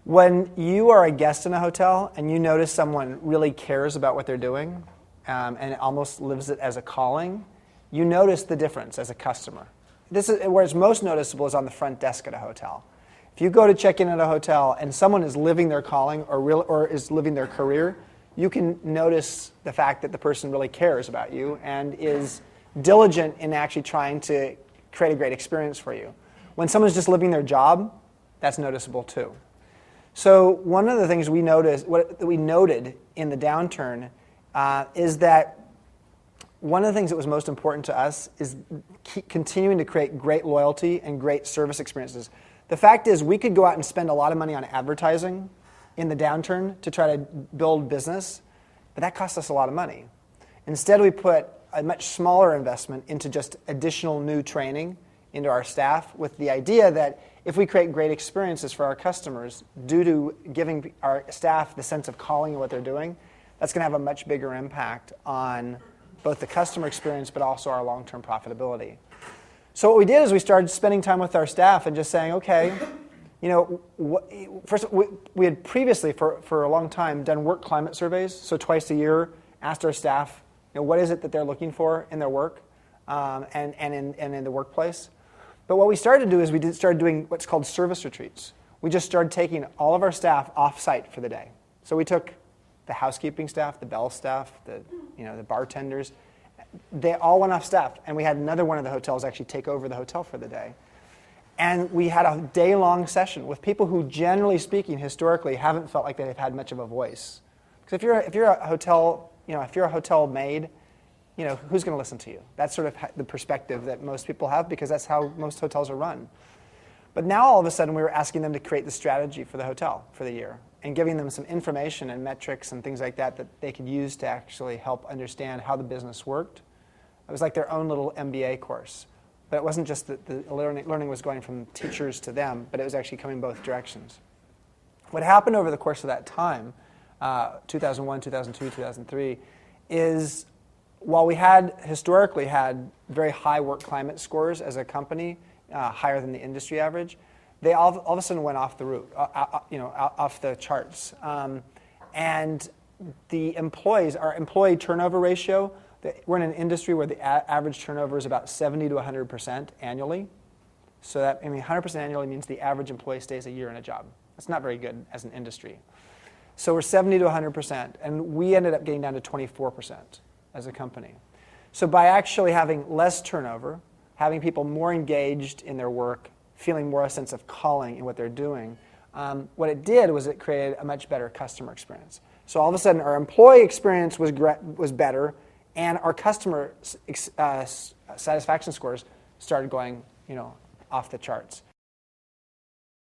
When you are a guest in a hotel and you notice someone really cares about what they're doing and almost lives it as a calling, you notice the difference as a customer. This is where it's most noticeable is on the front desk at a hotel. If you go to check in at a hotel and someone is living their calling or is living their career, you can notice the fact that the person really cares about you and is diligent in actually trying to create a great experience for you. When someone's just living their job, that's noticeable too. So one of the things we noticed, that we noted in the downturn is that one of the things that was most important to us is continuing to create great loyalty and great service experiences. The fact is we could go out and spend a lot of money on advertising in the downturn to try to build business, but that cost us a lot of money. Instead, we put a much smaller investment into just additional new training into our staff with the idea that if we create great experiences for our customers due to giving our staff the sense of calling and what they're doing, that's going to have a much bigger impact on both the customer experience but also our long-term profitability. So what we did is we started spending time with our staff and just saying, okay, first we had previously for a long time done work climate surveys, so twice a year asked our staff, what is it that they're looking for in their work and in the workplace. But what we started to do is we started doing what's called service retreats. We just started taking all of our staff off-site for the day. So we took the housekeeping staff, the bell staff, the bartenders. They all went off staff, and we had another one of the hotels actually take over the hotel for the day. And we had a day-long session with people who, generally speaking, historically, haven't felt like they've had much of a voice. Because if you're a hotel, if you're a hotel maid, who's going to listen to you? That's sort of the perspective that most people have because that's how most hotels are run. But now all of a sudden we were asking them to create the strategy for the hotel for the year and giving them some information and metrics and things like that they could use to actually help understand how the business worked. It was like their own little MBA course. But it wasn't just that the learning was going from teachers to them, but it was actually coming both directions. What happened over the course of that time, 2001, 2002, 2003, is while we had historically had very high work climate scores as a company, higher than the industry average, they all of a sudden went off the route, off the charts. And the employees, our employee turnover ratio, we're in an industry where the average turnover is about 70 to 100% annually. So that 100% annually means the average employee stays a year in a job. That's not very good as an industry. So we're 70 to 100%, and we ended up getting down to 24% as a company. So by actually having less turnover, having people more engaged in their work, feeling more a sense of calling in what they're doing, what it did was it created a much better customer experience. So all of a sudden our employee experience was better, and our customer satisfaction scores started going off the charts.